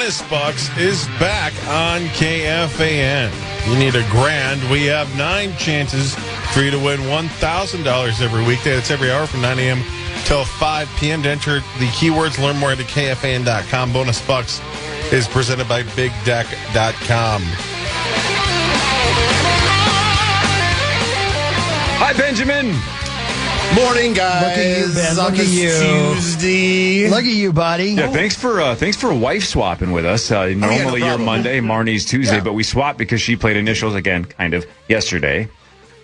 Bonus Bucks is back on KFAN. You need a grand. We have 9 chances for you to win $1,000 every weekday. That's every hour from 9 a.m. till 5 p.m. To enter the keywords, learn more at KFAN.com. Bonus Bucks is presented by BigDeck.com. Hi, Benjamin. Morning, guys. Look at you, Ben. On Look at you. Tuesday. Look at you, buddy. Yeah, thanks for wife swapping with us. Normally you're Monday, Marnie's Tuesday, but we swapped because she played initials again, kind of, yesterday.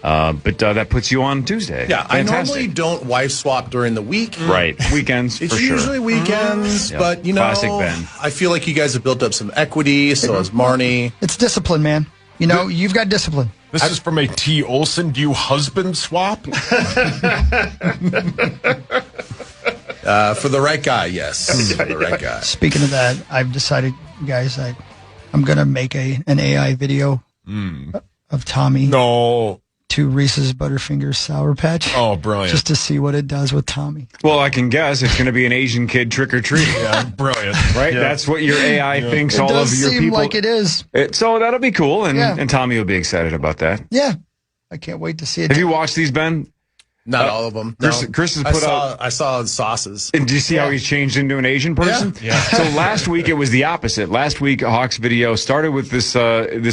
But that puts you on Tuesday. Yeah, Fantastic. I normally don't wife swap during the week. Right, weekends It's for sure. usually weekends, Yeah. but, Classic Ben. I feel like you guys have built up some equity, so has Marnie. It's discipline, man. You know, you've got discipline. This is from a T. Olson. Do you husband swap? For the right guy, yes. For the right guy. Speaking of that, I've decided, guys, I'm going to make an AI video of Tommy No. to Reese's Butterfingers Sour Patch. Oh, brilliant. Just to see what it does with Tommy. Well, I can guess it's going to be an Asian kid trick-or-treat. Yeah, brilliant. Right? Yeah. That's what your AI thinks It all does of your seem people... like it is. So that'll be cool, and, Yeah. and Tommy will be excited about that. Yeah. I can't wait to see it. Have you watched these, Ben? Not all of them. No. Chris has put out... I saw sauces. And do you see how he's changed into an Asian person? Yeah. So last week it was the opposite. Last week Hawk's video started with this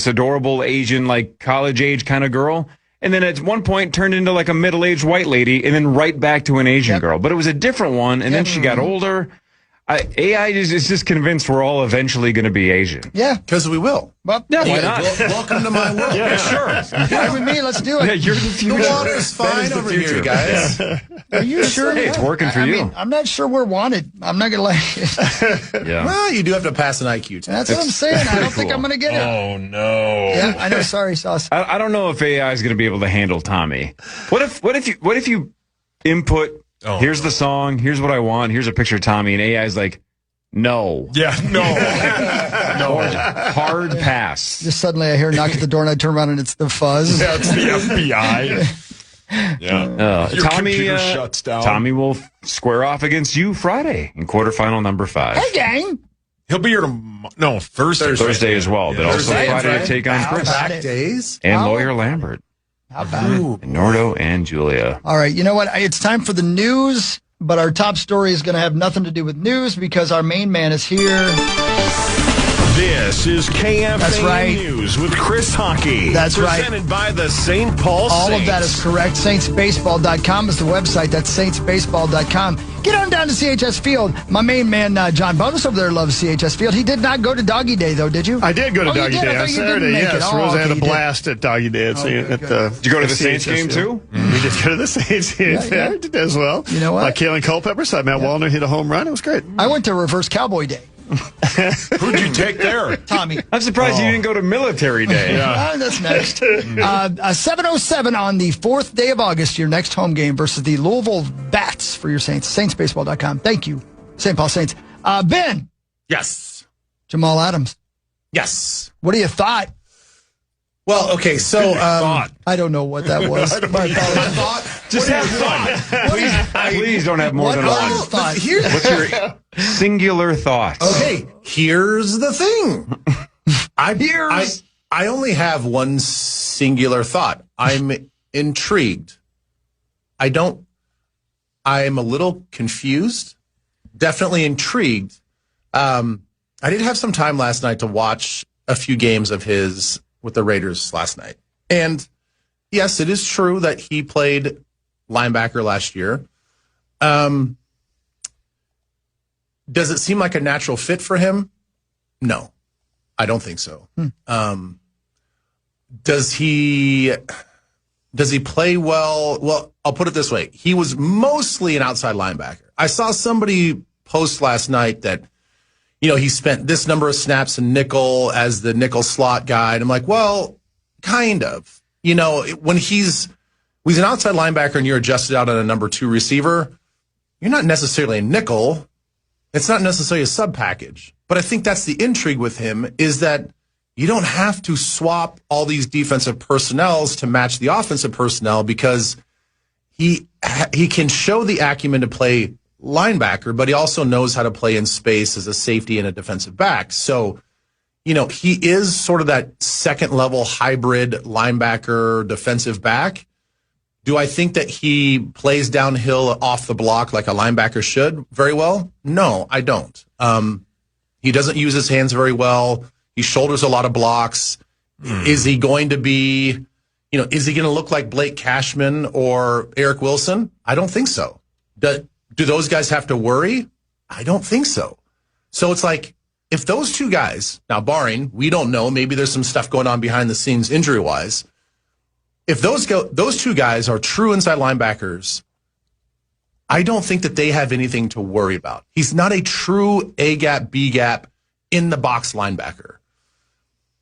adorable Asian, like college age kind of girl, and then at one point turned into like a middle-aged white lady, and then right back to an Asian girl. But it was a different one, and then she got older. AI is just convinced we're all eventually going to be Asian. Yeah. Because we will. Well, Yeah, why not? Welcome to my world. Yeah, sure. fine with me. Let's do Yeah, it. you're the The future. water's Ben fine is the over future. here, guys. Are you sure? Hey, it's working for I you. mean, I'm not sure we're wanted. I'm not going to lie. Yeah. Well, you do have to pass an IQ test. That's what I'm saying. I don't think cool. I'm going to get it. Oh, no. Yeah, I know. Sorry, Sauce. I don't know if AI is going to be able to handle Tommy. What if you input? Oh. Here's the song. Here's what I want. Here's a picture of Tommy, and AI is like, no, Yeah, no. No. hard pass. Just suddenly I hear a knock at the door and I turn around and it's the fuzz. That's the FBI. Yeah. Your Tommy computer shuts down. Tommy will square off against you Friday in quarterfinal number 5. Hey, gang. He'll be here Thursday. Thursday as well, but also Thursday and Friday to Friday. take on How Chris about Back days. and lawyer Lambert, How about it? and Nordo and Julia. All right, you know what? It's time for the news, but our top story is going to have nothing to do with news because our main man is here. This is KFAN That's right. News with Chris Hockey. That's right. Presented by the St. Paul All Saints. of that is correct. SaintsBaseball.com is the website. That's SaintsBaseball.com. Get on down to CHS Field. My main man, John Bonus over there, loves CHS Field. He did not go to Doggy Day, though, did you? I did go to Oh, you Doggy did? I Day thought on you didn't Saturday. make it. Yes, Oh, Rosa had okay, a you did. blast at Doggy Day. At good. Did you go to the at Saints CHS game Field. too? We did go to the Saints game. Yeah. I did as well. You know what? Kalen Culpepper, so Matt Wallner hit a home run. It was great. I went to Reverse Cowboy Day. Who'd you take there? Tommy. I'm surprised you didn't go to Military Day. That's next. 7:07 on the 4th day of August, your next home game versus the Louisville Bats for your Saints. SaintsBaseball.com. Thank you, St. Paul Saints. Ben. Yes. Jamal Adams. Yes. What do you thought? Well, okay, so I don't know what that was. My apologies. Just have fun. Please don't have more What than are one. your thoughts? What's your singular thoughts? Okay, here's the thing. I only have one singular thought. I'm intrigued. I'm a little confused. Definitely intrigued. I did have some time last night to watch a few games of his with the Raiders last night. And yes, it is true that he played linebacker last year. Does it seem like a natural fit for him? No, I don't think so. Does he play well? Well, I'll put it this way. He was mostly an outside linebacker. I saw somebody post last night that, he spent this number of snaps in nickel as the nickel slot guy. And I'm like, well, kind of. When he's an outside linebacker and you're adjusted out on a number 2 receiver, you're not necessarily a nickel. It's not necessarily a sub package. But I think that's the intrigue with him is that you don't have to swap all these defensive personnels to match the offensive personnel because he can show the acumen to play linebacker, but he also knows how to play in space as a safety and a defensive back. So, he is sort of that second level hybrid linebacker, defensive back. Do I think that he plays downhill off the block like a linebacker should very well? No, I don't. He doesn't use his hands very well. He shoulders a lot of blocks. Is he going to be, is he going to look like Blake Cashman or Eric Wilson? I don't think so. Do those guys have to worry? I don't think so. So it's like, if those two guys, now barring, we don't know, maybe there's some stuff going on behind the scenes injury-wise. If those two guys are true inside linebackers, I don't think that they have anything to worry about. He's not a true A-gap, B-gap, in-the-box linebacker.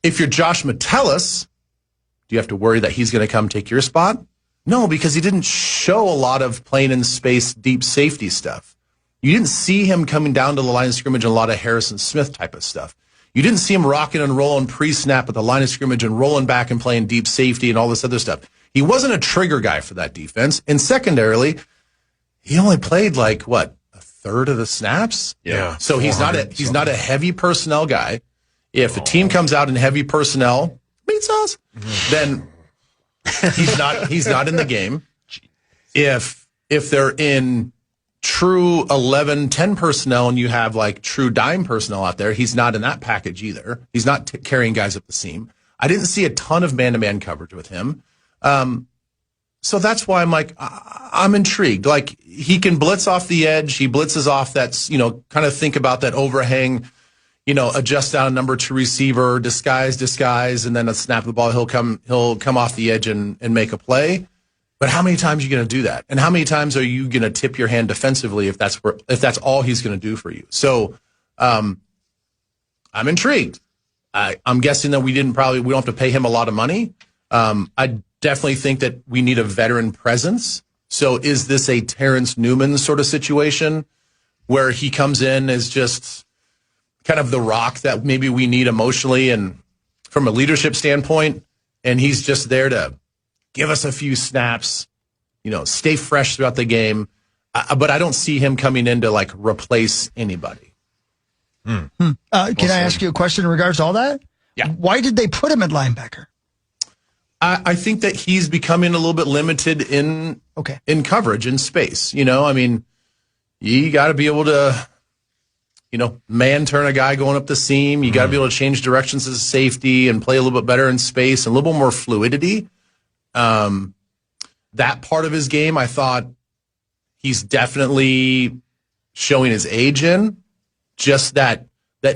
If you're Josh Metellus, do you have to worry that he's going to come take your spot? No, because he didn't show a lot of playing in space, deep safety stuff. You didn't see him coming down to the line of scrimmage and a lot of Harrison Smith type of stuff. You didn't see him rocking and rolling pre-snap at the line of scrimmage and rolling back and playing deep safety and all this other stuff. He wasn't a trigger guy for that defense. And secondarily, he only played a third of the snaps. Yeah. So he's not a heavy personnel guy. If a team comes out in heavy personnel, meat sauce, then he's not in the game. If they're in true 11, 10 personnel and you have true dime personnel out there, he's not in that package either. He's not carrying guys up the seam. I didn't see a ton of man-to-man coverage with him. So that's why I'm intrigued. He can blitz off the edge. He blitzes off that's, kind of think about that overhang, adjust down a number 2 receiver, disguise, and then a snap of the ball. He'll come off the edge and make a play. But how many times are you going to do that? And how many times are you going to tip your hand defensively if that's all he's going to do for you? So, I'm intrigued. I'm guessing that we don't have to pay him a lot of money. I definitely think that we need a veteran presence. So is this a Terrence Newman sort of situation where he comes in as just kind of the rock that maybe we need emotionally and from a leadership standpoint, and he's just there to give us a few snaps, stay fresh throughout the game. But I don't see him coming in to replace anybody. Can I ask you a question in regards to all that? Yeah. Why did they put him at linebacker? I think that he's becoming a little bit limited in coverage in space. You got to be able to, man turn a guy going up the seam. You got to be able to change directions as a safety and play a little bit better in space and a little bit more fluidity. That part of his game, I thought he's definitely showing his age in. Just that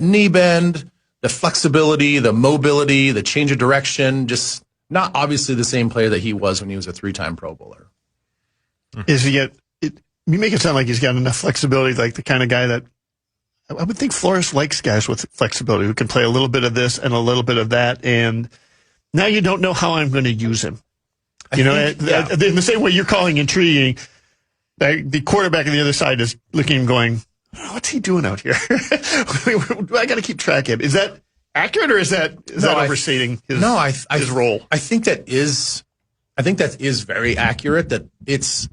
knee bend, the flexibility, the mobility, the change of direction, just not obviously the same player that he was when he was a 3-time Pro Bowler. Is he you make it sound like he's got enough flexibility, like the kind of guy that I would think Flores likes guys with flexibility who can play a little bit of this and a little bit of that. And now you don't know how I'm going to use him. In the same way you're calling intriguing, the quarterback on the other side is looking and going, what's he doing out here? I got to keep track of him. Is that accurate, or is that overstating his role? I think that is very accurate. That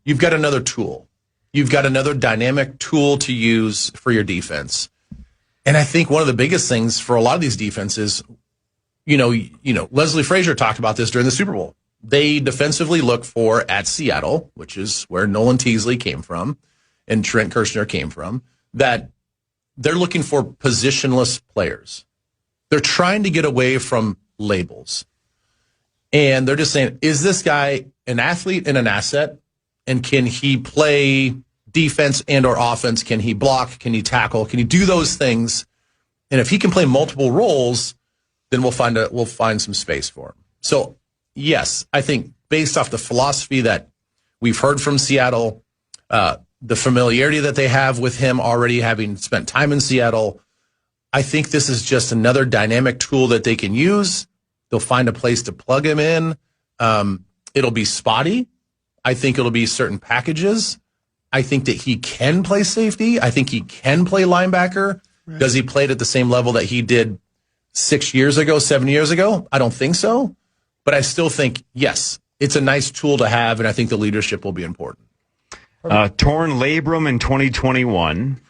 you've got another tool. You've got another dynamic tool to use for your defense. And I think one of the biggest things for a lot of these defenses, Leslie Frazier talked about this during the Super Bowl. They defensively look for, at Seattle, which is where Nolan Teasley came from and Trent Kirshner came from, that they're looking for positionless players. They're trying to get away from labels. And they're just saying, is this guy an athlete and an asset? And can he play defense and or offense? Can he block? Can he tackle? Can he do those things? And if he can play multiple roles, then we'll find some space for him. So, yes, I think based off the philosophy that we've heard from Seattle, the familiarity that they have with him already having spent time in Seattle, I think this is just another dynamic tool that they can use. They'll find a place to plug him in. It'll be spotty. I think it'll be certain packages. I think that he can play safety. I think he can play linebacker. Right. Does he play it at the same level that he did 7 years ago? I don't think so. But I still think, yes, it's a nice tool to have, and I think the leadership will be important. Torn labrum in 2021.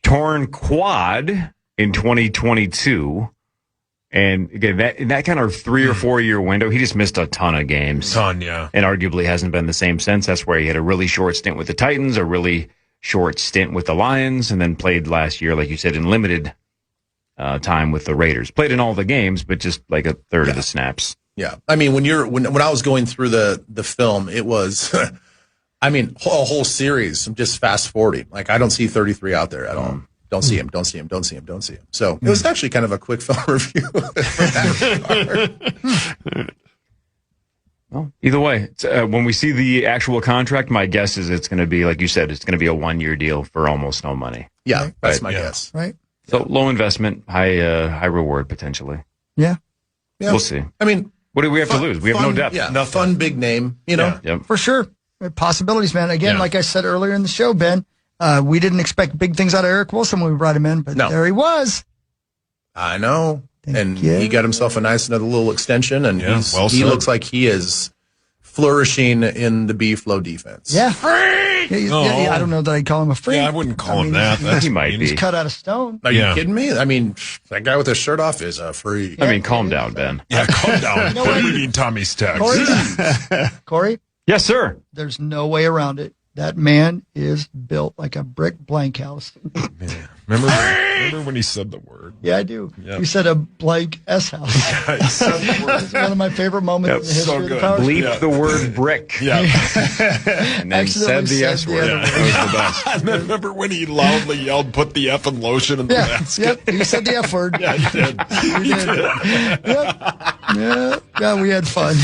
Torn quad in 2022. And again, that kind of 3 or 4 year window, he just missed a ton of games. Yeah. And arguably hasn't been the same since. That's where he had a really short stint with the Titans, a really short stint with the Lions, and then played last year, like you said, in limited time with the Raiders. Played in all the games, but just like a third of the snaps. Yeah. I mean, when I was going through the film, it was, I mean, a whole series. I'm just fast forwarding. Like, I don't see 33 out there at all. Don't see him. So it was actually kind of a quick film review. Well, either way, when we see the actual contract, my guess is it's going to be, like you said, it's going to be a 1 year deal for almost no money. Yeah, that's my guess. Right. So low investment, high reward potentially. Yeah. We'll see. I mean, what do we have to lose? We have no depth. Yeah, fun big name. You know. Yep. For sure. Possibilities, man. Again, like I said earlier in the show, Ben, we didn't expect big things out of Eric Wilson when we brought him in, but there he was. I know. He got himself a nice another little extension, and he looks like he is flourishing in the B-flow defense. Yeah. Freak! Yeah, I don't know that I'd call him a freak. Yeah, I wouldn't call him that. He might be. He's cut out of stone. Are you kidding me? I mean, that guy with his shirt off is a freak. I mean, calm down, Ben. Yeah, calm down. Quit reading Tommy's text. Corey? Yes, sir. There's no way around it. That man is built like a brick blank house. Remember when he said the word? Yeah, I do. Yep. He said a blank S house. He said the word. It's one of my favorite moments in the history of the Power. Bleep the word brick. Yeah. And then said the S word. That was the best. And then remember when he loudly yelled, "Put the F in lotion in the basket"? Yep, he said the F word. Yeah, he did. He did. Yep. Yeah, we had fun.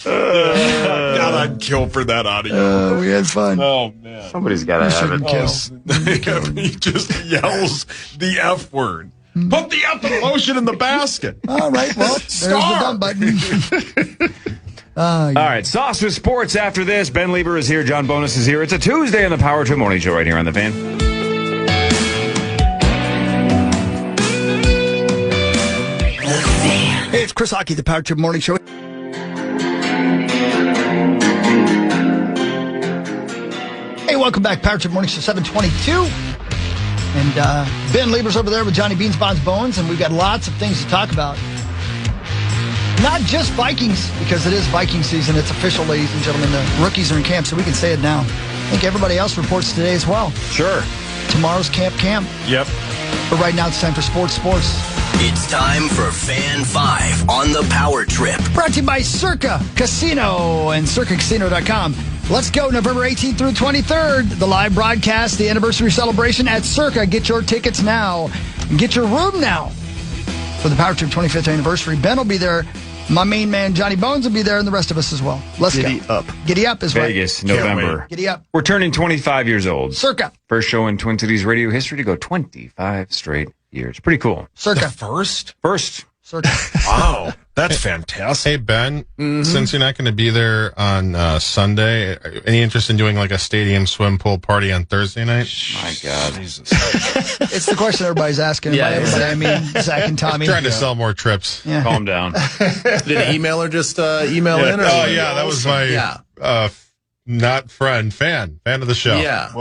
God, I'd kill for that audio. We had fun. Oh, man. Somebody's got to have it. He just yells the F word. Put the F in lotion in the basket. All right, well, there's the dumb button. All right, Sauce with sports after this. Ben Leber is here. John Bonus is here. It's a Tuesday on the Power Trip Morning Show right here on the Fan. Hey, it's Chris Hockey, the Power Trip Morning Show. Hey, welcome back, Power Trip Morning Show 722. And Ben Lieber's over there with Johnny Beans, Bonds, Bones, and we've got lots of things to talk about. Not just Vikings, because it is Viking season. It's official, ladies and gentlemen. The rookies are in camp, so we can say it now. I think everybody else reports today as well. Sure. Tomorrow's camp. Yep. But right now, it's time for sports. It's time for Fan 5 on the Power Trip. Brought to you by Circa Casino and CircaCasino.com. Let's go November 18th through 23rd. The live broadcast, the anniversary celebration at Circa. Get your tickets now. And get your room now for the Power Trip 25th anniversary. Ben will be there. My main man, Johnny Bones, will be there, and the rest of us as well. Let's go. Giddy up. Giddy up is right. Vegas, November. Giddy up. We're turning 25 years old. Circa. First show in Twin Cities radio history to go 25 straight years. Pretty cool. Circa. First? Circa. Wow. That's fantastic. Hey, Ben, since you're not going to be there on Sunday, any interest in doing like a stadium swim pool party on Thursday night? My God. Jesus. It's the question everybody's asking. Yeah, By everybody, I mean, Zach and Tommy. Trying to sell more trips. Yeah. Calm down. Did an emailer just email in? Or Oh, yeah, that was my not friend, fan of the show. Yeah.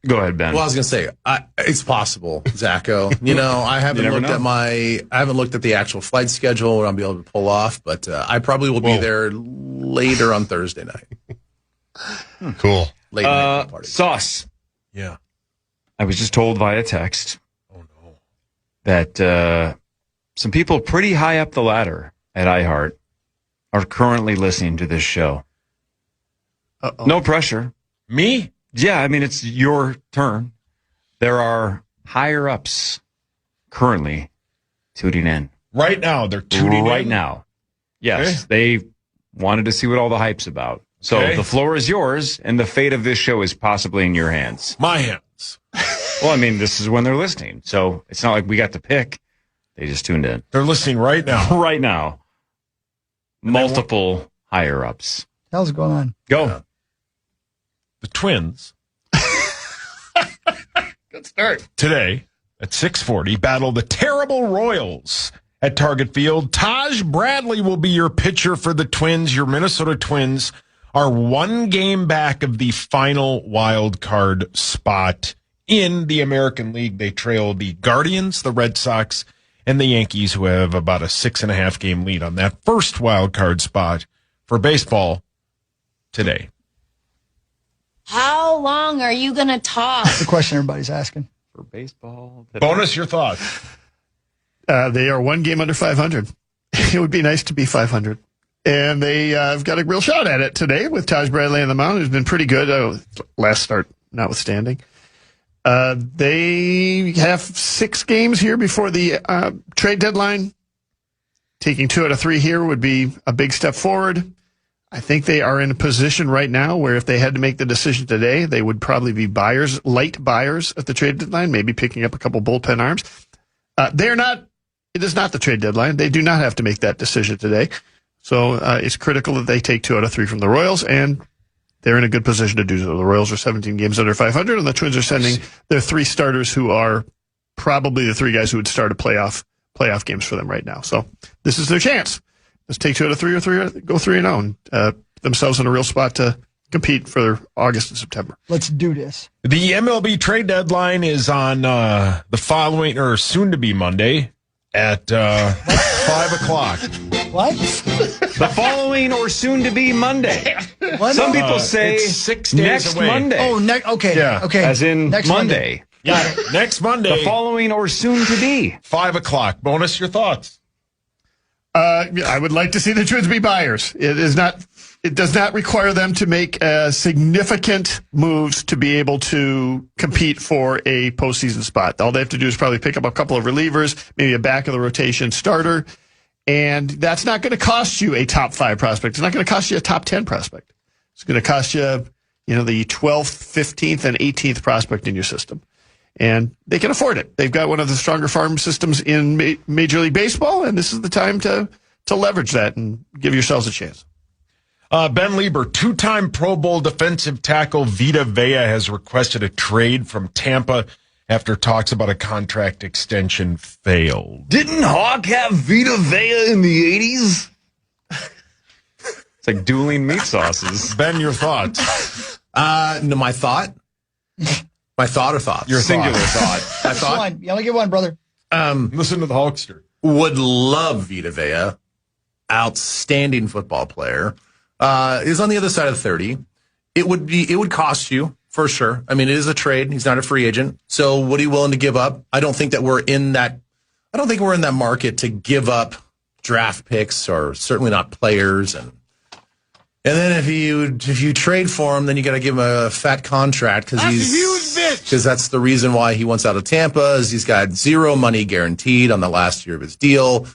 Go ahead, Ben. Well, I was going to say, it's possible, Zacho. You know, I haven't never looked know. I haven't looked at the actual flight schedule where I'll be able to pull off, but I probably will be there later on Thursday night. Cool. Late night party. Sauce. Yeah. I was just told via text Oh, no. that some people pretty high up the ladder at iHeart are currently listening to this show. Uh-oh. No pressure. Me? Yeah, I mean, it's your turn. There are higher-ups currently tuning in. Right now, they're tuning in? Right now. Yes, they wanted to see what all the hype's about. So Okay. the floor is yours, and the fate of this show is possibly in your hands. My hands. Well, I mean, this is when they're listening. So it's not like we got to pick. They just tuned in. They're listening right now. Right now. Multiple higher-ups. How's it going on? Go. The Twins. Good start. Today at 6:40 battle the terrible Royals at Target Field. Taj Bradley will be your pitcher for the Twins. Your Minnesota Twins are one game back of the final wild card spot in the American League. They trail the Guardians, the Red Sox, and the Yankees, who have about a 6.5 game lead on that first wild card spot for baseball today. How long are you going to talk? That's the question everybody's asking. For baseball. Bonus, your thoughts. They are one game under 500. It would be nice to be 500. And they have got a real shot at it today with Taj Bradley on the mound, who's been pretty good. Last start notwithstanding. They have 6 games here before the trade deadline. Taking 2 out of 3 here would be a big step forward. I think they are in a position right now where if they had to make the decision today, they would probably be buyers, light buyers at the trade deadline, maybe picking up a couple bullpen arms. They're not. It is not the trade deadline. They do not have to make that decision today. So it's critical that they take 2 out of 3 from the Royals, and they're in a good position to do so. The Royals are 17 games under 500, and the Twins are sending their 3 starters who are probably the 3 guys who would start a playoff games for them right now. So this is their chance. Let's take 2 out of 3 or go 3-0 and themselves in a real spot to compete for August and September. Let's do this. The MLB trade deadline is on the following or soon to be Monday at 5 o'clock. What? The following or soon to be Monday. What? Some people say it's 6 days next away. Monday. Oh, okay. Yeah. Okay. As in next Monday. Yeah, next Monday. The following or soon to be. 5 o'clock. Bonus, your thoughts. I would like to see the Twins be buyers. It does not require them to make significant moves to be able to compete for a postseason spot. All they have to do is probably pick up a couple of relievers, maybe a back of the rotation starter, and that's not going to cost you a top 5 prospect. It's not going to cost you a top 10 prospect. It's going to cost you, the 12th, 15th, and 18th prospect in your system. And they can afford it. They've got one of the stronger farm systems in Major League Baseball, and this is the time to leverage that and give yourselves a chance. Ben Leber, 2-time Pro Bowl defensive tackle Vita Vea has requested a trade from Tampa after talks about a contract extension failed. Didn't Hawk have Vita Vea in the 80s? It's like dueling meat sauces. Ben, your thoughts? No, my thought? My thought or thoughts? Your singular thought. I thought. One. You only get one, brother. Listen to the Hulkster. Would love Vita Vea. Outstanding football player. Is on the other side of 30. It would cost you for sure. I mean, it is a trade. He's not a free agent. So what are you willing to give up? I don't think we're in that market to give up draft picks or certainly not players. And then if you trade for him, then you got to give him a fat contract because that's the reason why he wants out of Tampa is he's got 0 money guaranteed on the last year of his deal,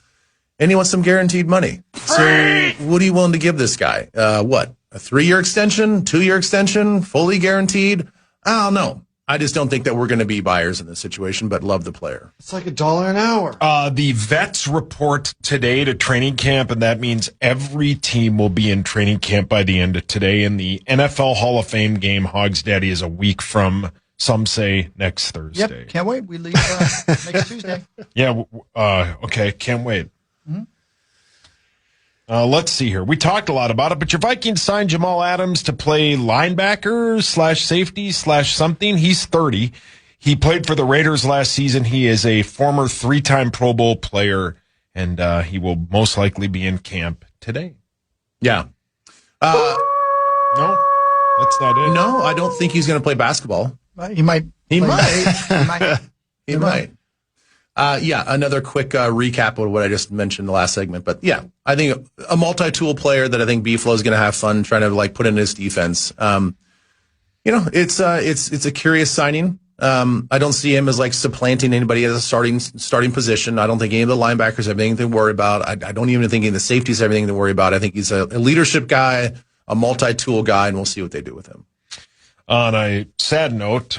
and he wants some guaranteed money. So what are you willing to give this guy? What, a 3-year extension, 2-year extension, fully guaranteed? I don't know. I just don't think that we're going to be buyers in this situation, but love the player. It's like $1 an hour. The vets report today to training camp, and that means every team will be in training camp by the end of today. And the NFL Hall of Fame game, Hogs Daddy, is a week from, some say, next Thursday. Yep, can't wait. We leave next Tuesday. Yeah, okay, can't wait. Mm-hmm. Let's see here. We talked a lot about it, but your Vikings signed Jamal Adams to play linebacker / safety / something. He's 30. He played for the Raiders last season. He is a former 3-time Pro Bowl player, and he will most likely be in camp today. Yeah. No, that's not it. No, I don't think he's going to play basketball. He might. He might. He might. Yeah, another quick recap of what I just mentioned in the last segment. But yeah, I think a multi-tool player that I think B-Flow is going to have fun trying to put in his defense. It's a curious signing. I don't see him as supplanting anybody as a starting position. I don't think any of the linebackers have anything to worry about. I don't even think any of the safeties have anything to worry about. I think he's a leadership guy, a multi-tool guy, and we'll see what they do with him. On a sad note,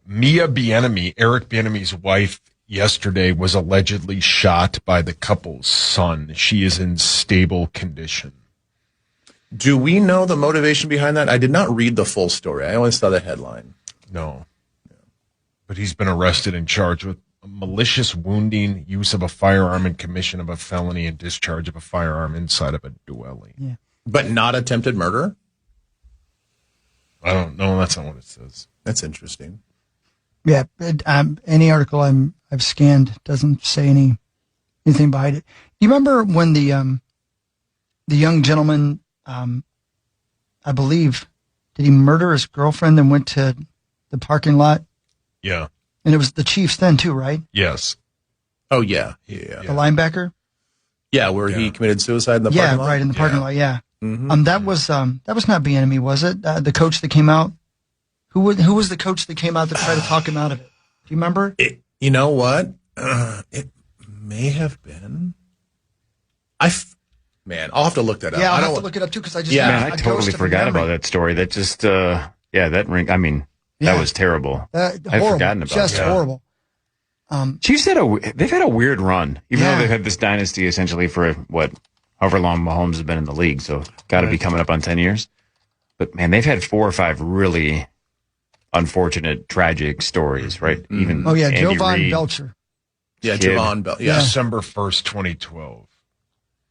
Mia Bieniemy, Eric Bieniemy's wife, yesterday was allegedly shot by the couple's son. She is in stable condition. Do we know the motivation behind that? I did not read the full story. I only saw the headline. No. But he's been arrested and charged with malicious wounding, use of a firearm, and commission of a felony and discharge of a firearm inside of a dwelling. Yeah. But not attempted murder? I don't know. That's not what it says. That's interesting. Yeah, any article I've scanned doesn't say anything behind it. You remember when the young gentleman, I believe, did he murder his girlfriend and went to the parking lot? Yeah. And it was the Chiefs then too, right? Yes. Oh, yeah. The linebacker? Yeah, where he committed suicide in the parking lot? Yeah, right, in the parking lot, yeah. Mm-hmm. That was not Bieniemy, was it? The coach that came out? Who was the coach that came out to try to talk him out of it? Do you remember? You know what? It may have been. Man, I'll have to look that up. Yeah, I'll have to look it up too because I just man, I totally forgot about that story. That just that ring. I mean, that was terrible. I've forgotten about just that. horrible. Chiefs they've had a weird run, even though they've had this dynasty essentially for however long Mahomes has been in the league. So got to be coming up on 10 years. But man, they've had 4 or 5 really unfortunate, tragic stories, right? Even Andy Jovan Reid. Belcher. Yeah, Jovan Belcher. Yeah. December 1st, 2012.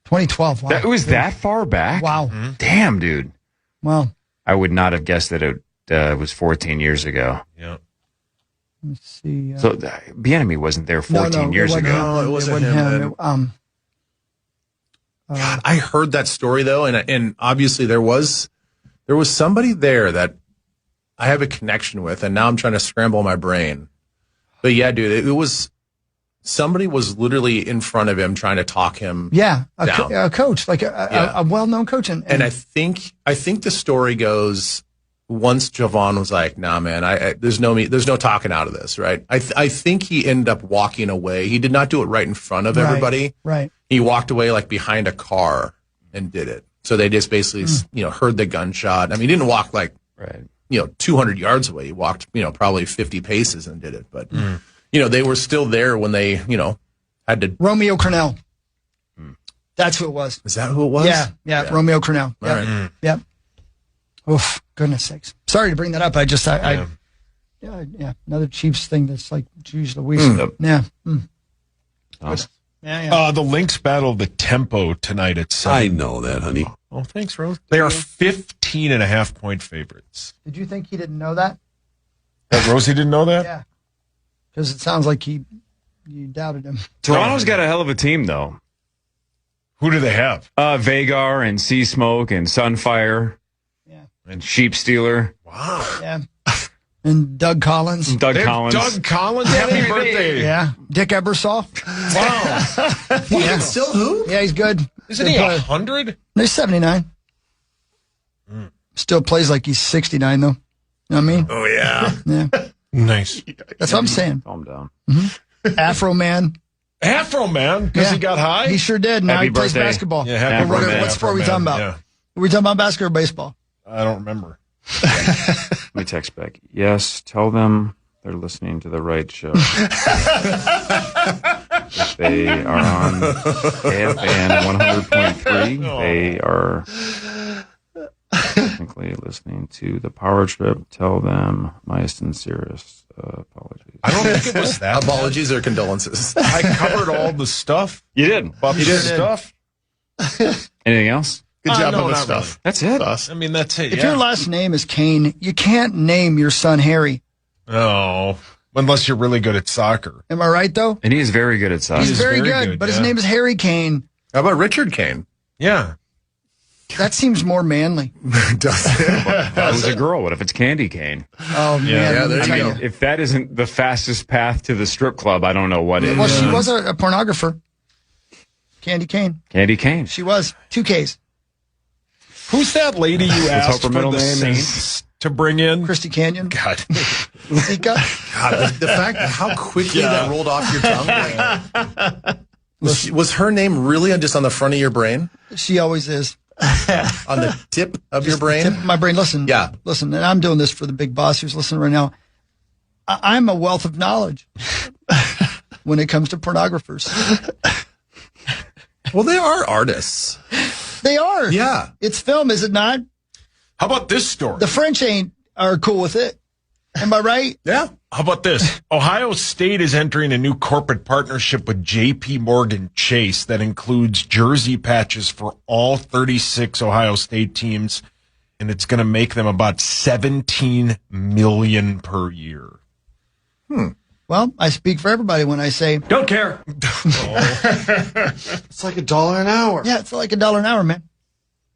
2012. Wow. That was that far back? Wow. Damn, dude. Wow. I would not have guessed that it was 14 years ago. Yeah. Let's see. So Bieniemy wasn't there 14 years ago. No, it wasn't him. God, I heard that story though, and obviously there was somebody there that I have a connection with, and now I'm trying to scramble my brain. But yeah, dude, it was somebody was literally in front of him trying to talk him. Yeah, down. a coach, like a well-known coach, and I think the story goes. Once Jovan was like, "Nah, man, there's no talking out of this." Right? I think he ended up walking away. He did not do it right in front of everybody. Right. He walked away like behind a car and did it. So they just basically, heard the gunshot. I mean, he didn't walk like, 200 yards away. He walked, probably 50 paces and did it. But they were still there when they, had to. Romeo Crennel. That's who it was. Is that who it was? Yeah. Romeo Crennel. All right. Yep. Oof, goodness sakes. Sorry to bring that up. Another Chiefs thing that's like, geez Louise. Yeah. Awesome. Yeah. The Lynx battle the tempo tonight at 7. I know that, honey. Oh, thanks, Rose. They are 15.5-point favorites. Did you think he didn't know that? Rosie didn't know that? Yeah. Because it sounds like you doubted him. Toronto's got a hell of a team, though. Who do they have? Vagar and Sea Smoke and Sunfire. And Sheep Stealer. Wow. Yeah. And Doug Collins. Doug Collins, happy birthday. Yeah. Dick Ebersol. Wow. Still who? Yeah, he's good. Isn't he 100? He's 79. Still plays like he's 69, though. You know what I mean? Oh, yeah. Yeah. Nice. That's what I'm saying. Calm down. Afro Man. Afro Man, because he got high? He sure did. Now Happy he plays birthday. basketball. Yeah, happy birthday. What sport are we talking about? Yeah. Are we talking about basketball or baseball? I don't remember. Let me text back. Yes, tell them they're listening to the right show. If they are on KFAN 100.3, they are technically listening to the Power Trip. Tell them my sincerest apologies. I don't think it was that. Apologies or condolences. I covered all the stuff. You did. About the stuff. Anything else? Good job no, on the not stuff. really. That's it. I mean, that's it. If your last name is Kane, you can't name your son Harry. No, unless you're really good at soccer. Am I right, though? And he is very good at soccer. He's is very very good, good, but his yeah. name is Harry Kane. How about Richard Kane? Yeah. That seems more manly. Does it? If it was a girl, what if it's Candy Cane? Oh, man. Yeah, there let me you tell go. If that isn't the fastest path to the strip club, I don't know what is. Well, she was a pornographer. Candy Kane. Candy Cane. She was. 2 Ks. Who's that lady you asked her for middle the name Saints to bring in? Christy Canyon. God. Zika. God, the fact how quickly that rolled off your tongue. Was her name really just on the front of your brain? She always is. On the tip of your brain? Tip of my brain. Listen. Yeah. Listen, and I'm doing this for the big boss who's listening right now. I'm a wealth of knowledge when it comes to pornographers. Well, they are artists. They are. Yeah. It's film, is it not? How about this story? The French are cool with it. Am I right? Yeah. How about this? Ohio State is entering a new corporate partnership with J.P. Morgan Chase that includes jersey patches for all 36 Ohio State teams and it's going to make them about $17 million per year. Well, I speak for everybody when I say, Don't care. It's like $1 an hour. yeah, it's like $1 an hour, man.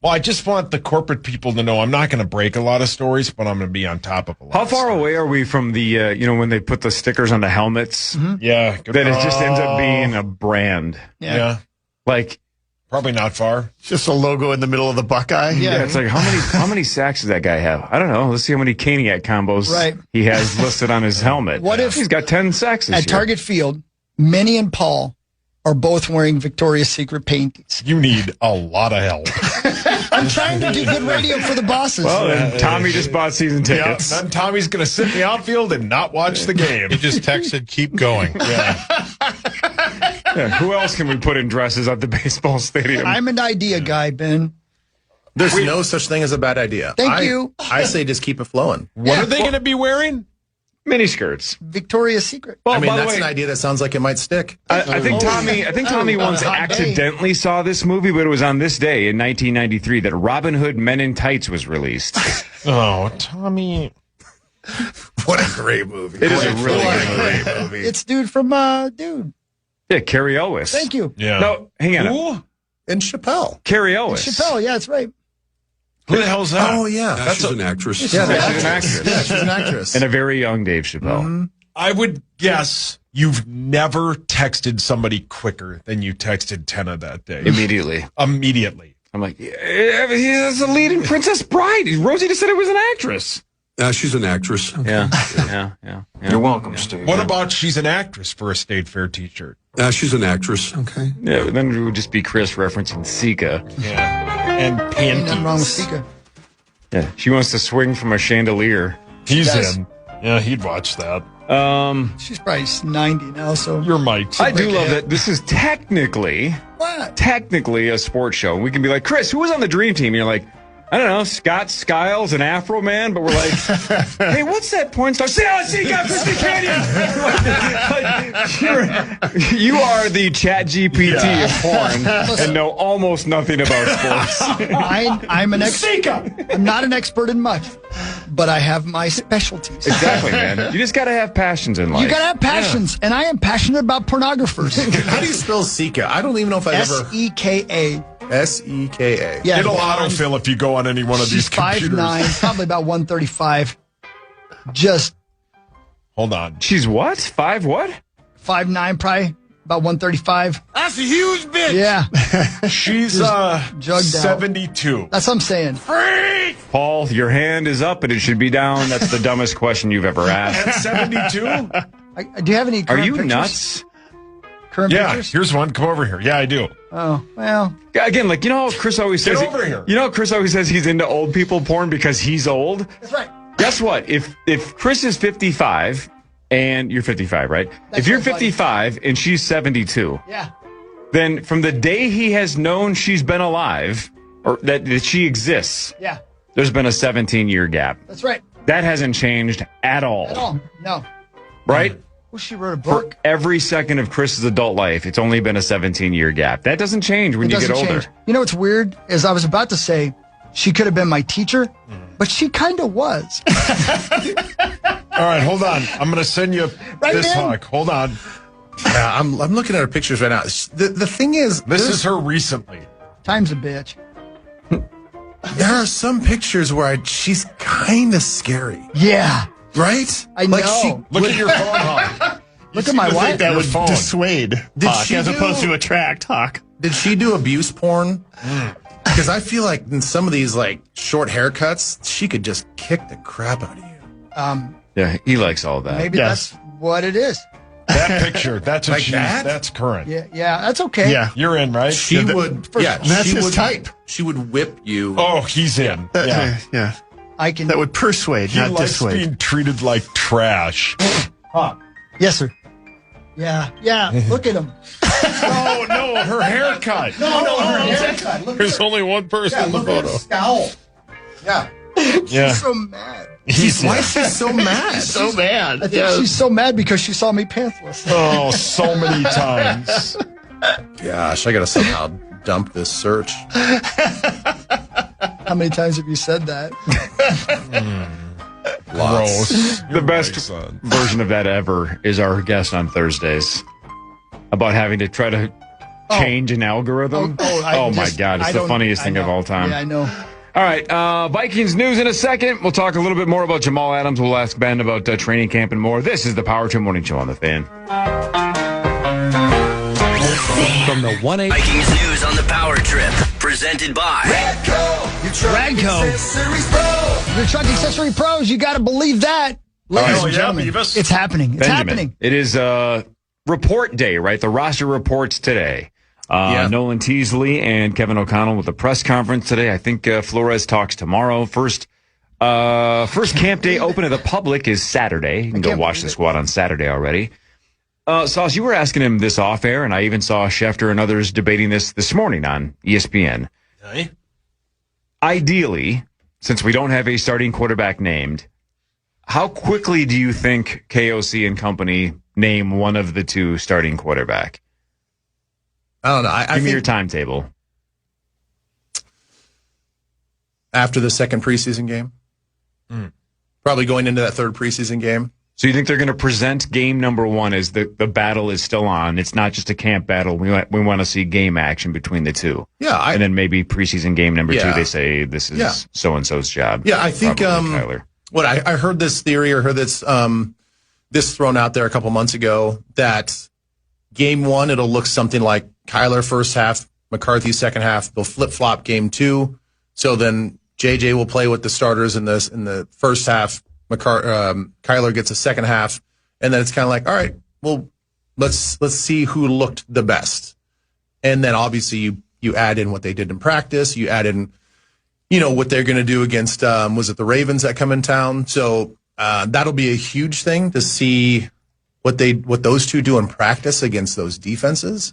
Well, I just want the corporate people to know I'm not going to break a lot of stories, but I'm going to be on top of a lot. How of far stories. away are we from the, when they put the stickers on the helmets? Yeah. Good. That it just ends up being a brand. Yeah. Like, Probably not far. It's just a logo in the middle of the Buckeye. yeah, it's like, how many sacks does that guy have? I don't know. Let's see how many Caniac combos he has listed on his helmet. What if he's got 10 sacks this at year? Target Field, Minnie and Paul are both wearing Victoria's Secret paintings? You need a lot of help. I'm trying to do good radio for the bosses. Well, then Tommy just bought season tickets. Then Tommy's going to sit in the outfield and not watch the game. He just texted, keep going. Yeah, who else can we put in dresses at the baseball stadium? I'm an idea guy, Ben. There's no such thing as a bad idea. Thank you. I say just keep it flowing. What are they going to be wearing? Mini skirts. Victoria's Secret. Well, I mean, by the that's way, an idea that sounds like it might stick. I think Tommy once hot day. accidentally saw this movie, but it was on this day in 1993 that Robin Hood Men in Tights was released. Oh, Tommy. What a great movie. It is a really good movie. It's dude from Dude. Yeah, Carrie Elwes. Thank you. Yeah. No, hang on. Who? And Chappelle. Carrie Elwes. Chappelle, yeah, that's right. Who the hell's that? Oh, yeah. She's an actress. Yeah, She's an actress. Yeah, she's an actress. And a very young Dave Chappelle. I would guess you've never texted somebody quicker than you texted Tenna that day. Immediately. Immediately. I'm like, yeah, he's a lead in Princess Bride. Rosie just said it was an actress. She's an actress. Yeah. You're welcome, Steve. What about she's an actress for a State Fair t-shirt? She's an actress. Okay. Yeah, then it would just be Chris referencing Sika. Yeah. And Ain't nothing wrong with panties. Sika. Yeah, she wants to swing from a chandelier. He's does. in. Yeah, he'd watch that. She's probably 90 now, so. You're Mike. I do love that this is technically What? a sports show. We can be like, Chris, who was on the Dream Team? And you're like, I don't know, Scott Skiles and Afro Man, but we're like, hey, what's that porn star? See, got Christy Canyon. You are the Chat GPT of porn and know almost nothing about sports. I'm an expert. I'm not an expert in much, but I have my specialties. Exactly, man. You just got to have passions in life. You gotta have passions, and I am passionate about pornographers. How do you spell Sika? I don't even know if I've ever. S-E-K-A. S-E-K-A. Yeah, It'll autofill if you go on any one of these she's computers. 5'9", probably about 135. Just Hold on. She's what? 5 what? 5'9", probably about 135. That's a huge bitch. Yeah, She's jugged out. 72. that's what I'm saying. Paul, your hand is up and it should be down. That's the dumbest question you've ever asked. At 72? Do you have any Are current you pictures? nuts? Current Yeah, pictures? here's one. Come over here. Yeah, I do. Oh, well. Again, like, you know how Chris always Get says over here. You know how Chris always says he's into old people porn because he's old? That's right. Guess what? If Chris is 55 and you're 55, right? That's if you're right, buddy. 55 and she's 72, Yeah. then from the day he has known she's been alive or that she exists, Yeah. there's been a 17-year gap. That's right. That hasn't changed at all. At all. No. Right? Well, she wrote a For book. every second of Chris's adult life, it's only been a 17-year gap. That doesn't change when It you get doesn't older. change. You know what's weird is I was about to say she could have been my teacher, but she kind of was. All right, hold on. I'm going to send you Right, this man? hawk. Hold on. Yeah, I'm looking at her pictures right now. The thing is, This is her recently. Time's a bitch. there are some pictures where she's kind of scary, Yeah. right? I know. Look at your phone, Hawk. Look at my I think wife. that Your would phone. dissuade Did Hawk she as do- opposed to attract Hawk. Did she do abuse porn? Because I feel like in some of these like short haircuts, she could just kick the crap out of you. Yeah, he likes all that. Maybe Yes. that's what it is. That picture, that's what Like she's, that? that's current. Yeah, that's okay. Yeah. You're in, right? She would, that's she his would, type. She would whip you. Oh, he's in. Yeah. Yeah. I can. That would persuade, He not likes dissuade. being treated like trash. Yes, sir. Yeah. Look at him. Oh, no, her haircut. No, her haircut. Look There's only one person in the look at her photo. scowl. Yeah. Yeah. She's so mad. Why is she so mad? So bad. I think she's so mad because she saw me pantsless. Oh, so many times. Gosh, I gotta somehow dump this search. How many times have you said that? Gross. The best version of that ever is our guest on Thursdays about having to try to change an algorithm. My God. It's the funniest thing of all time. Yeah, I know. All right. Vikings news in a second. We'll talk a little bit more about Jamal Adams. We'll ask Ben about training camp and more. This is the Power Trip Morning Show on The Fan. From the 1-8 Vikings news on the Power Trip, presented by Radco. Your truck accessory pros, you got to believe that. Ladies and gentlemen, it's happening. It's happening. It is report day, right? The roster reports today. Nolan Teasley and Kevin O'Connell with a press conference today. I think Flores talks tomorrow. First camp day open to the public is Saturday. You can go watch the squad on Saturday already. Sauce, you were asking him this off air, and I even saw Schefter and others debating this morning on ESPN. Okay. Ideally, since we don't have a starting quarterback named, how quickly do you think KOC and company name one of the two starting quarterback? I don't know. Give me your timetable. After the second preseason game. Probably going into that third preseason game. So you think they're going to present game number one as the battle is still on? It's not just a camp battle. We want to see game action between the two. Yeah. And then maybe preseason game number two, they say this is so-and-so's job. Yeah, I think Kyler. I heard this theory or heard this thrown out there a couple months ago that game one, it'll look something like Kyler first half, McCarthy second half. They'll flip-flop game two. So then JJ will play with the starters in the first half. Kyler gets a second half, and then it's kind of like, all right, well, let's see who looked the best, and then obviously you add in what they did in practice, you add in, what they're going to do against was it the Ravens that come in town? So that'll be a huge thing to see what those two do in practice against those defenses.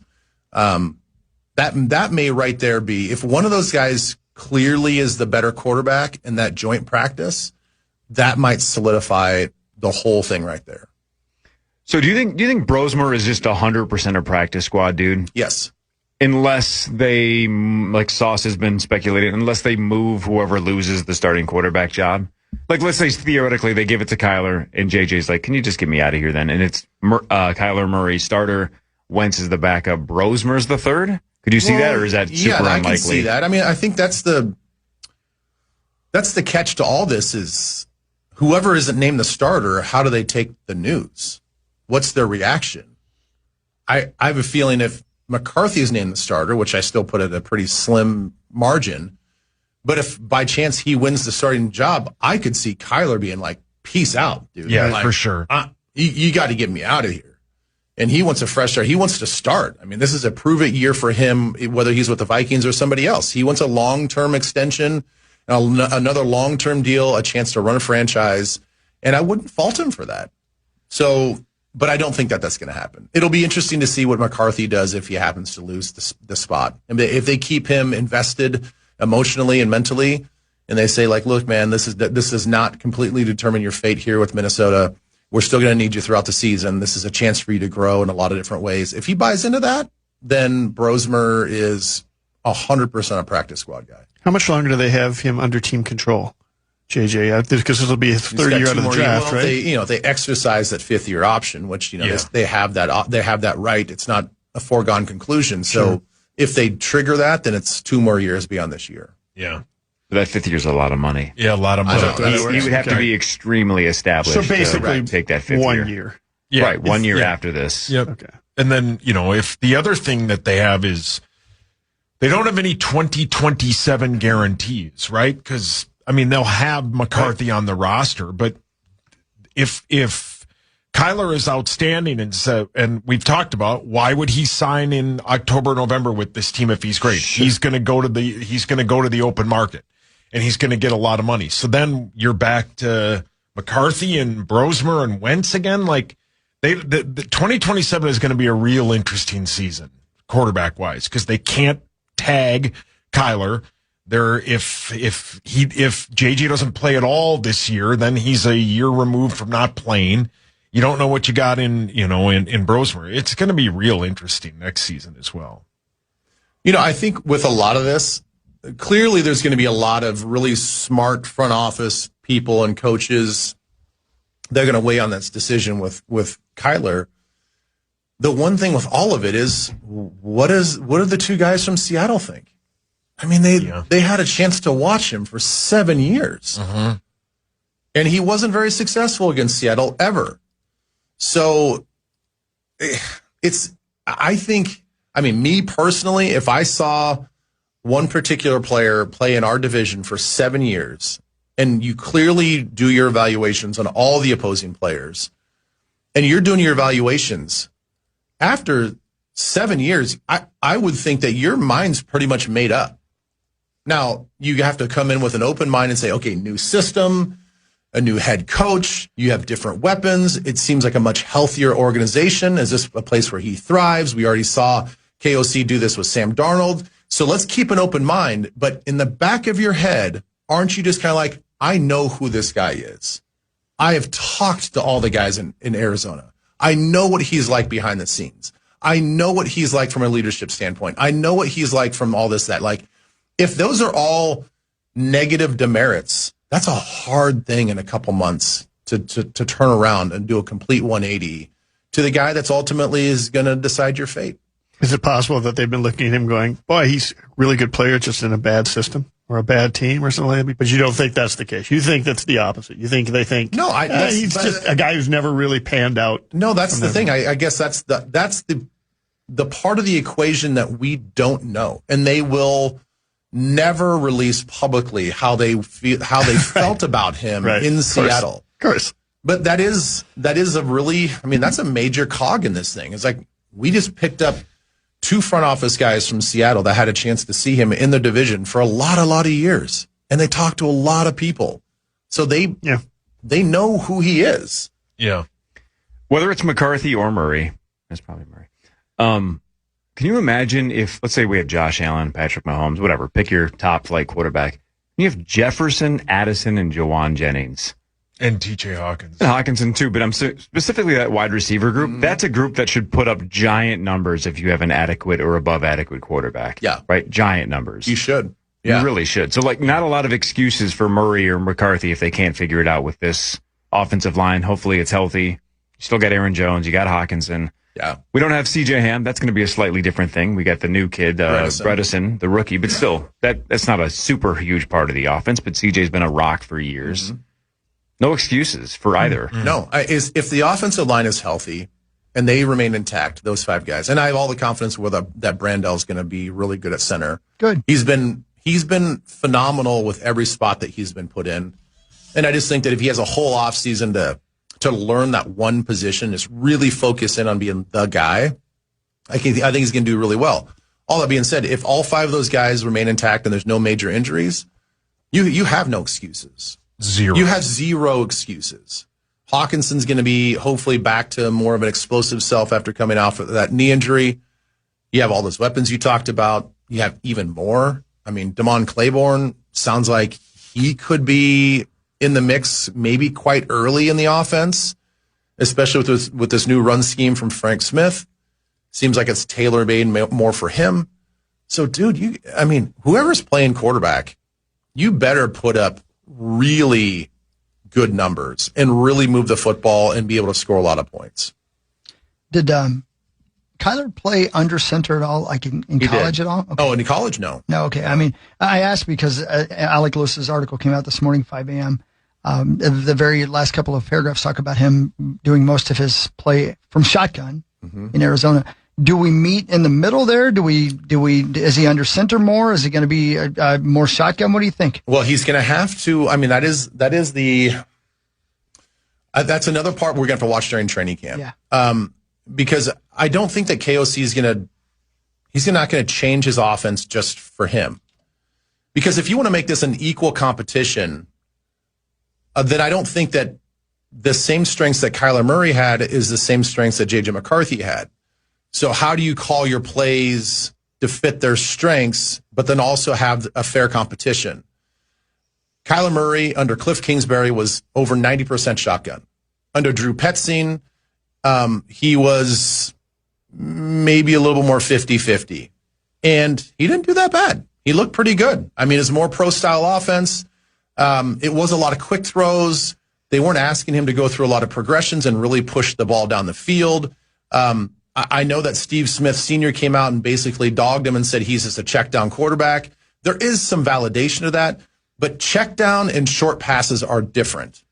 That may right there be, if one of those guys clearly is the better quarterback in that joint practice, that might solidify the whole thing right there. So do you think Brosmer is just 100% a practice squad dude? Yes. Unless they, like Sauce has been speculating, unless they move whoever loses the starting quarterback job. Like, let's say theoretically they give it to Kyler and JJ's like, can you just get me out of here then? And it's Kyler Murray starter, Wentz is the backup, Brosmer's the third? Could you see that, or is that super unlikely? I can see that. I mean, I think that's the catch to all this is whoever isn't named the starter, how do they take the news? What's their reaction? I have a feeling if McCarthy is named the starter, which I still put at a pretty slim margin, but if by chance he wins the starting job, I could see Kyler being like, peace out, dude. Yeah, for sure. You got to get me out of here. And he wants a fresh start. He wants to start. I mean, this is a prove-it year for him, whether he's with the Vikings or somebody else. He wants a long-term extension, another long-term deal, a chance to run a franchise, and I wouldn't fault him for that. So, but I don't think that's going to happen. It'll be interesting to see what McCarthy does if he happens to lose the spot. And if they keep him invested emotionally and mentally, and they say, like, look, man, this does not completely determine your fate here with Minnesota. We're still going to need you throughout the season. This is a chance for you to grow in a lot of different ways. If he buys into that, then Brosmer is 100% a practice squad guy. How much longer do they have him under team control, JJ? Because this will be his third year out of the draft, right? They exercise that fifth-year option, which they have that right. It's not a foregone conclusion. So if they trigger that, then it's 2 more years beyond this year. Yeah. That 5th year is a lot of money. Yeah, a lot of money. He would have to be extremely established. So basically, to take that 5th year. 1 year. Yeah, right, 1 year after this. Yep. Okay. And then, if the other thing that they have is they don't have any 2027 guarantees, right? Because, they'll have McCarthy on the roster, but if Kyler is outstanding and we've talked about why would he sign in October, November with this team if he's great? Sure. He's going to go to the open market. And he's going to get a lot of money. So then you're back to McCarthy and Brosmer and Wentz again. Like the 2027 is going to be a real interesting season, quarterback wise, because they can't tag Kyler. If JJ doesn't play at all this year, then he's a year removed from not playing. You don't know what you got in Brosmer. It's going to be real interesting next season as well. I think with a lot of this, clearly there's going to be a lot of really smart front office people and coaches. They're going to weigh on this decision with Kyler. The one thing with all of it is, what do the two guys from Seattle think? I mean, they had a chance to watch him for 7 years. Mm-hmm. And he wasn't very successful against Seattle ever. So me personally, if I saw one particular player play in our division for 7 years, and you clearly do your evaluations on all the opposing players, and you're doing your evaluations after 7 years, I would think that your mind's pretty much made up. Now, you have to come in with an open mind and say, okay, new system, a new head coach, you have different weapons. It seems like a much healthier organization. Is this a place where he thrives? We already saw KOC do this with Sam Darnold. So let's keep an open mind. But in the back of your head, aren't you just kind of like, I know who this guy is. I have talked to all the guys in Arizona. I know what he's like behind the scenes. I know what he's like from a leadership standpoint. I know what he's like from all this, that. Like, if those are all negative demerits, that's a hard thing in a couple months to turn around and do a complete 180 to the guy that's ultimately is going to decide your fate. Is it possible that they've been looking at him going, boy, he's a really good player, just in a bad system or a bad team or something like that? But you don't think that's the case. You think that's the opposite. You think they think, no, he's just a guy who's never really panned out. No, that's the thing. I guess that's the part of the equation that we don't know, and they will never release publicly how they felt about him in Seattle. Of course. But that is a really, that's a major cog in this thing. It's like, we just picked up two front office guys from Seattle that had a chance to see him in the division for a lot of years. And they talked to a lot of people. So they know who he is. Yeah. Whether it's McCarthy or Murray, that's probably Murray. Can you imagine if, let's say we have Josh Allen, Patrick Mahomes, whatever, pick your top flight quarterback. You have Jefferson, Addison, and Jawan Jennings. And TJ Hawkins. And Hawkinson too, but I'm specifically that wide receiver group. Mm-hmm. That's a group that should put up giant numbers if you have an adequate or above adequate quarterback. Yeah. Right? Giant numbers. You should. Yeah. You really should. So, not a lot of excuses for Murray or McCarthy if they can't figure it out with this offensive line. Hopefully it's healthy. You still got Aaron Jones. You got Hawkinson. Yeah. We don't have CJ Ham. That's going to be a slightly different thing. We got the new kid, Bredesen, the rookie, but still, that's not a super huge part of the offense, but CJ's been a rock for years. Mm-hmm. No excuses for either. Mm-hmm. No. If the offensive line is healthy and they remain intact, those five guys, and I have all the confidence that Brandel's going to be really good at center. Good. He's been phenomenal with every spot that he's been put in. And I just think that if he has a whole offseason to learn that one position, just really focus in on being the guy, I think he's going to do really well. All that being said, if all five of those guys remain intact and there's no major injuries, you have no excuses. Zero. You have zero excuses. Hawkinson's going to be hopefully back to more of an explosive self after coming off of that knee injury. You have all those weapons you talked about. You have even more. Damon Claiborne sounds like he could be in the mix maybe quite early in the offense, especially with this new run scheme from Frank Smith. Seems like it's tailor-made more for him. So, dude, whoever's playing quarterback, you better put up really good numbers and really move the football and be able to score a lot of points. Did Kyler play under center at all, like in college at all? Okay. Oh, in college, no. No, okay. I asked because Alec Lewis's article came out this morning, 5 a.m. The very last couple of paragraphs talk about him doing most of his play from shotgun in Arizona. Do we meet in the middle there? Is he under center more? Is he going to be more shotgun? What do you think? Well, he's going to have to. That's another part we're going to have to watch during training camp. Yeah. Because I don't think that KOC he's not going to change his offense just for him. Because if you want to make this an equal competition, then I don't think that the same strengths that Kyler Murray had is the same strengths that J.J. McCarthy had. So how do you call your plays to fit their strengths, but then also have a fair competition? Kyler Murray under Cliff Kingsbury was over 90% shotgun. Under Drew Petzing, he was maybe a little bit more 50-50. And he didn't do that bad. He looked pretty good. I mean, it's more pro-style offense. It was a lot of quick throws. They weren't asking him to go through a lot of progressions and really push the ball down the field. I know that Steve Smith Sr. came out and basically dogged him and said he's just a check down quarterback. There is some validation of that, but check down and short passes are different.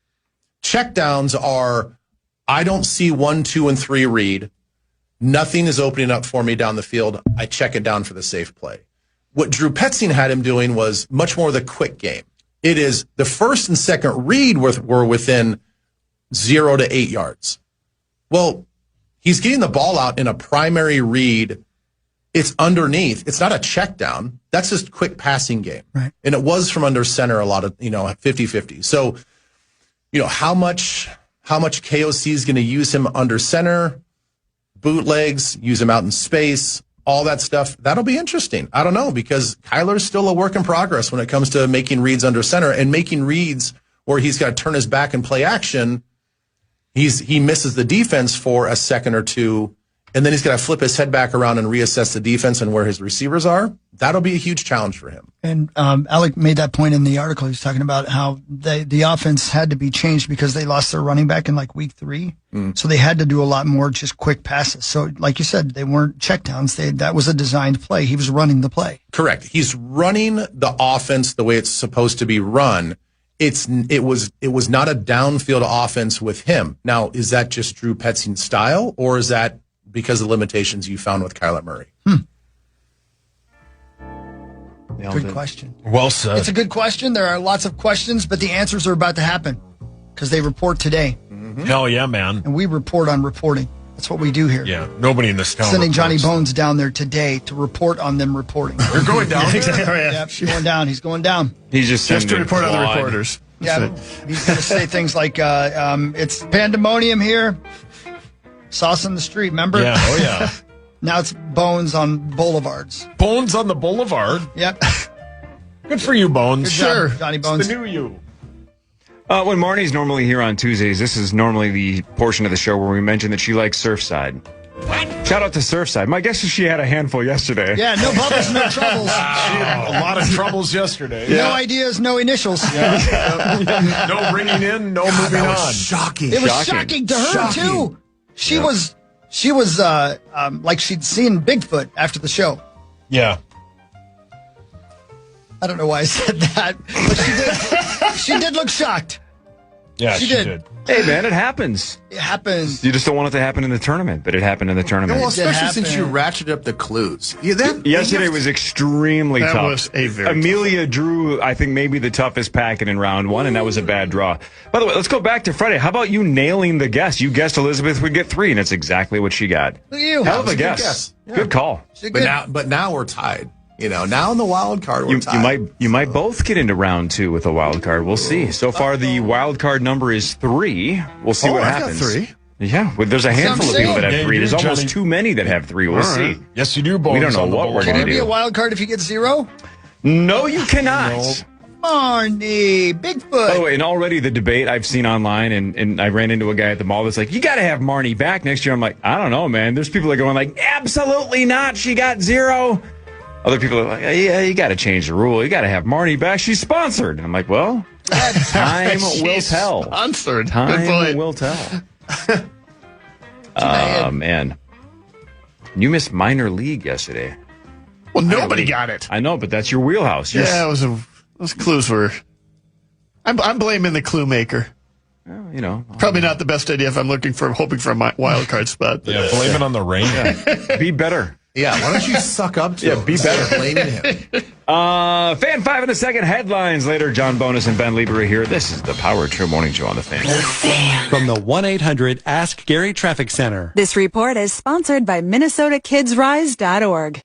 Check downs are, I don't see 1, 2, and 3 read. Nothing is opening up for me down the field. I check it down for the safe play. What Drew Petzing had him doing was much more the quick game. It is the first and second read were within 0 to 8 yards. Well, he's getting the ball out in a primary read. It's underneath. It's not a check down. That's just quick passing game. Right. And it was from under center a lot of, 50-50. So, how much KOC is going to use him under center, bootlegs, use him out in space, all that stuff. That'll be interesting. I don't know, because Kyler's still a work in progress when it comes to making reads under center and making reads where he's got to turn his back and play action. He misses the defense for a second or two, and then he's got to flip his head back around and reassess the defense and where his receivers are. That'll be a huge challenge for him. And Alec made that point in the article. He was talking about how the offense had to be changed because they lost their running back in like week 3. So they had to do a lot more just quick passes. So like you said, they weren't checkdowns. That was a designed play. He was running the play. Correct. He's running the offense the way it's supposed to be run. It was not a downfield offense with him. Now, is that just Drew Petzing's style, or is that because of the limitations you found with Kyler Murray? Good question. Well said. It's a good question. There are lots of questions, but the answers are about to happen because they report today. Hell yeah, man. And we report on reporting. That's what we do here. Yeah, nobody in this town Sending reports. Johnny Bones down there today to report on them reporting. You're going down there? Yep, she's going down. He's going down. He's just to report on the reporters. Yeah, he's going to say things like, it's pandemonium here. Sauce on the street, remember? Yeah, oh yeah. Now it's Bones on boulevards. Bones on the boulevard? Yep. Good for you, Bones. Good job, Johnny Bones. It's the new you. When Marnie's normally here on Tuesdays, this is normally the portion of the show where we mention that she likes Surfside. What? Shout out to Surfside. My guess is she had a handful yesterday. Yeah, no bubbles, no troubles. She had a lot of troubles yesterday. No ideas, no initials. No bringing in, no moving that on. was shocking. It was shocking to her, too. She was like she'd seen Bigfoot after the show. Yeah. I don't know why I said that, but she did. She did look shocked. Yeah, she did. Hey, man, it happens. It happens. You just don't want it to happen in the tournament, but it happened in the tournament. Well, especially since you ratcheted up the clues. Yesterday was extremely tough. That was a very Amelia drew, I think, maybe the toughest packet in round 1, and that was a bad draw. By the way, let's go back to Friday. How about you nailing the guess? You guessed Elizabeth would get 3, and it's exactly what she got. Look at you. Hell of a Good guess. guess. Yeah. Good call. But now we're tied. Now in the wild card, we're tied. You might both get into round 2 with a wild card. We'll see. So far, the wild card number is 3. We'll see what happens. Got 3. Yeah, well, there's a handful of people that have 3. There's almost Johnny. too many that have 3. We'll see. Yes, you do, Bones. We don't know on the what we're boulevard. going Can to you be do. a wild card if you get 0? No, you cannot. Marnie, Bigfoot. By the way, and already the debate I've seen online, and I ran into a guy at the mall that's like, you got to have Marnie back next year. I'm like, I don't know, man. There's people that are going like, absolutely not. She got 0. Other people are like, yeah, you got to change the rule. You got to have Marnie back. She's sponsored. And I'm like, well, time will tell. Sponsored. Good Time point. will tell. Oh, man. You missed minor league yesterday. Well, nobody got it. I know, but that's your wheelhouse. Yeah, those clues were. I'm blaming the clue maker. Well, Probably not the best idea if I'm hoping for a wild card spot. Yeah, blame it on the rain. Be better. Yeah, why don't you suck up to him? Be better. Blaming him. Fan 5 in a second. Headlines later. John Bonus and Ben Leber are here. This is the Power Trip Morning Show on the Fan. From the 1-800 Ask Gary Traffic Center. This report is sponsored by MinnesotaKidsRise.org.